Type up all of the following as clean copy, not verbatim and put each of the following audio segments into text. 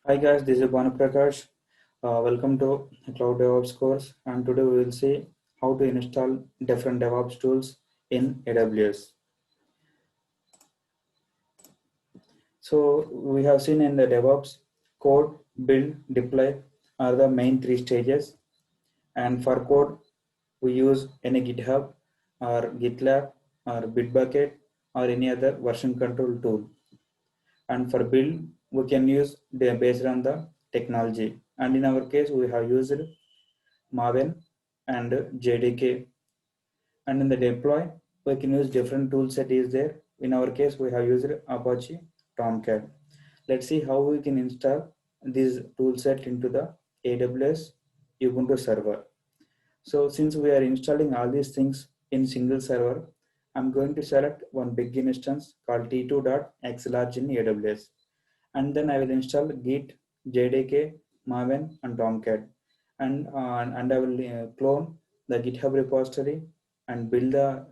Hi guys, this is Banu Prakash. Welcome to Cloud DevOps course, and today we will see how to install different DevOps tools in AWS. So we have seen in the DevOps, code, build, deploy are the main three stages. And for code, we use any GitHub or GitLab or Bitbucket or any other version control tool. And for build, we can use based on the technology. And in our case, we have used Maven and JDK. And in the deploy, we can use different tool set is there. In our case, we have used Apache Tomcat. Let's see how we can install this tool set into the AWS Ubuntu server. So since we are installing all these things in single server, I'm going to select one big instance called t2.xlarge in AWS. And then I will install Git, JDK, Maven, and Tomcat. And I will clone the GitHub repository and build the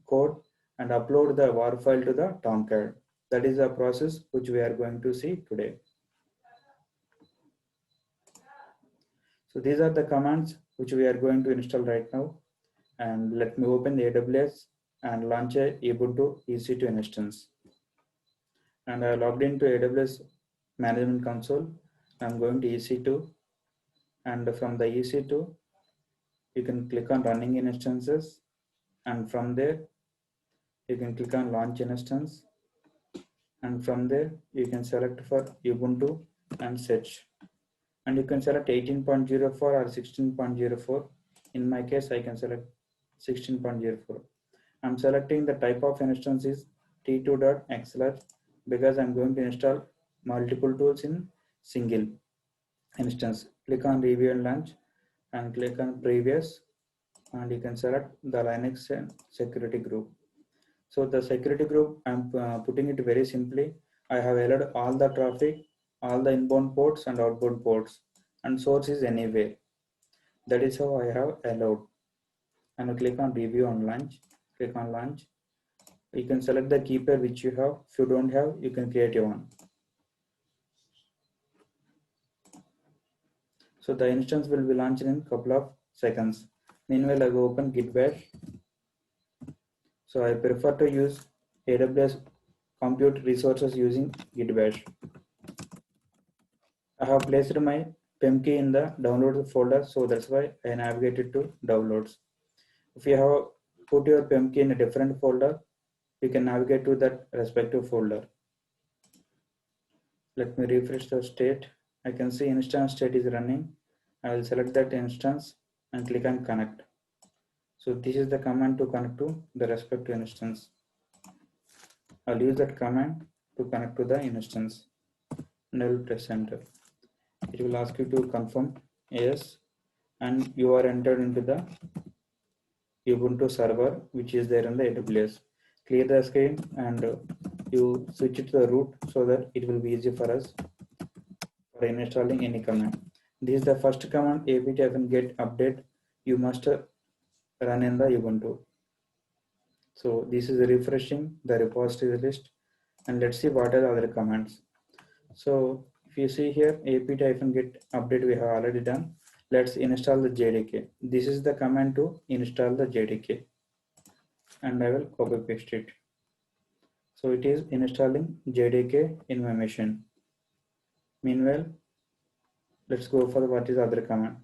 code and upload the WAR file to the Tomcat. That is the process which we are going to see today. So these are the commands which we are going to install right now. And let me open the AWS and launch a Ubuntu EC2 instance. And I logged into AWS Management Console. I'm going to EC2, and from the EC2, you can click on Running Instances, and from there, you can click on Launch Instance, and from there, you can select for Ubuntu and search. And you can select 18.04 or 16.04. In my case, I can select 16.04. I'm selecting the type of instance is t2.xlarge because I'm going to install multiple tools in single instance. Click on Review and Launch and click on Previous, and you can select the Linux and security group. So the security group, I'm putting it very simply. I have allowed all the traffic, all the inbound ports and outbound ports, and source is anywhere. That is how I have allowed. And I click on Review and Launch. Click on Launch. You can select the key pair which you have. If you don't have, you can create your one. So the instance will be launched in a couple of seconds. Meanwhile, I will open Git Bash. So I prefer to use AWS compute resources using Git Bash. I have placed my PEM key in the downloads folder, so that's why I navigated to downloads. If you have put your PEM key in a different folder, you can navigate to that respective folder. Let me refresh the state. I can see instance state is running. I will select that instance and click on connect. So this is the command to connect to the respective instance. I'll use that command to connect to the instance and I will press enter. It will ask you to confirm yes, and you are entered into the Ubuntu server which is there in the AWS. Clear the screen and you switch it to the root so that it will be easy for us for installing any command. This is the first command apt-get update you must run in the Ubuntu. So this is refreshing the repository list, and let's see what are the other commands. So if you see here apt-get update we have already done. Let's install the JDK. This is the command to install the JDK, and I will copy paste it. So it is installing JDK in my machine. Meanwhile, let's go for what is the other command.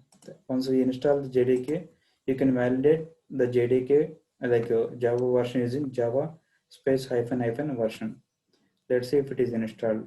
Once we install the JDK, you can validate the JDK like Java version using Java space hyphen hyphen version. Let's see if it is installed.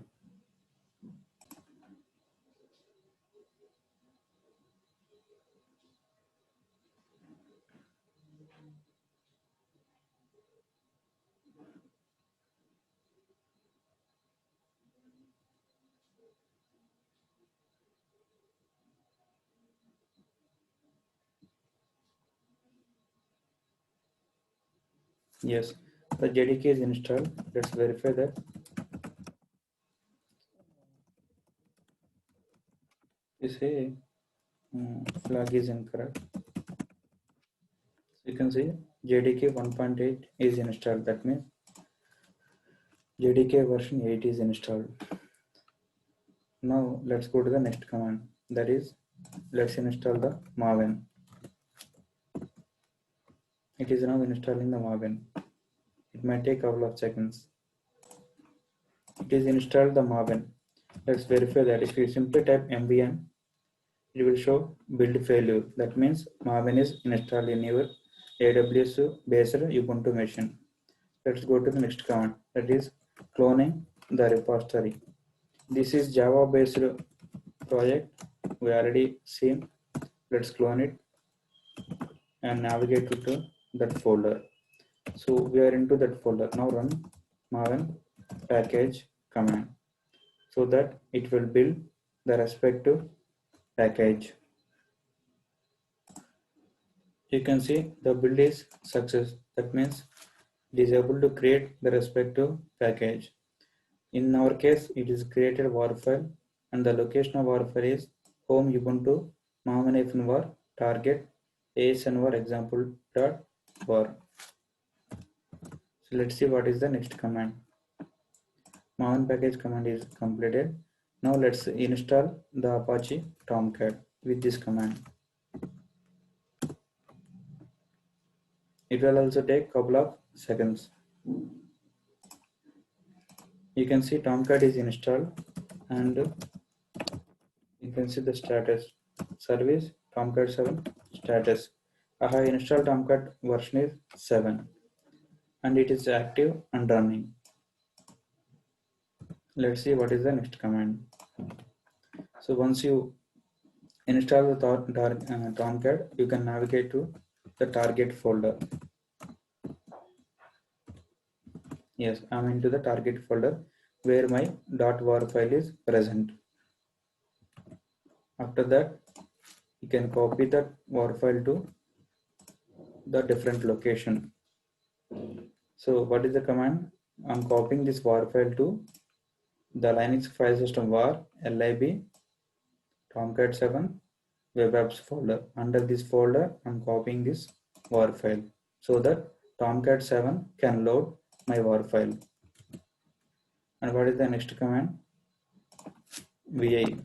Yes, the JDK is installed. Let's verify that. You say flag is incorrect. So you can see JDK 1.8 is installed. That means JDK version 8 is installed. Now let's go to the next command, that is let's install the Maven. It is now installing the Maven. It might take a couple of seconds. It is installed the Maven. Let's verify that. If you simply type mvn, it will show build failure. That means Maven is installed in your AWS based Ubuntu machine. Let's go to the next command, that is cloning the repository. This is Java based project we already seen. Let's clone it and navigate to that folder. So we are into that folder. Now run maven package command so that it will build the respective package. You can see the build is success. That means it is able to create the respective package. In our case, it is created war file and the location of war file is home Ubuntu maven-var target asnvar example.var. So let's see what is the next command. Maven package command is completed. Now let's install the Apache Tomcat with this command. It will also take a couple of seconds. You can see Tomcat is installed and you can see the status. Service Tomcat 7 status. I have installed Tomcat version is 7 and it is active and running. Let's see what is the next command. So once you install the Tomcat, you can navigate to the target folder. Yes, I'm into the target folder where my .var file is present. After that, you can copy that war file to the different location. So what is the command? I'm copying this war file to the Linux file system var lib Tomcat 7 web apps folder. Under this folder, I'm copying this war file so that Tomcat 7 can load my war file. And what is the next command? Vi.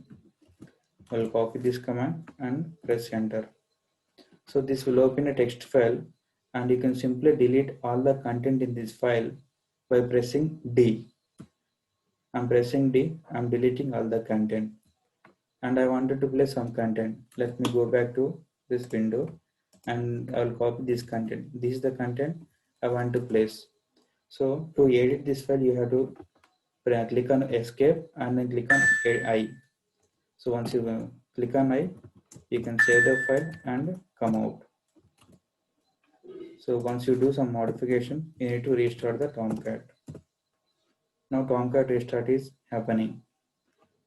I'll copy this command and press enter. So this will open a text file and you can simply delete all the content in this file by pressing D. I'm pressing D, I'm deleting all the content. And I wanted to place some content. Let me go back to this window and I'll copy this content. This is the content I want to place. So to edit this file, you have to click on escape and then click on I. So once you click on I, you can save the file and come out. So once you do some modification, you need to restart the Tomcat. Now Tomcat restart is happening.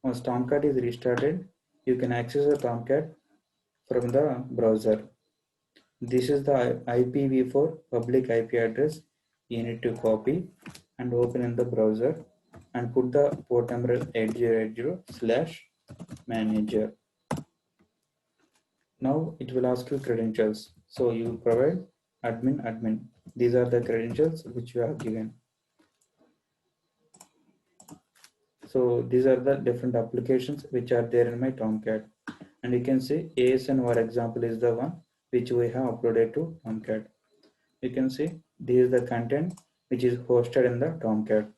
Once Tomcat is restarted, you can access the Tomcat from the browser. This is the IPv4 public IP address you need to copy and open in the browser and put the port number 8080/manager. Now it will ask you credentials. So you provide admin. These are the credentials which you have given. So these are the different applications which are there in my Tomcat. And you can see ASN example is the one which we have uploaded to Tomcat. You can see this is the content which is hosted in the Tomcat.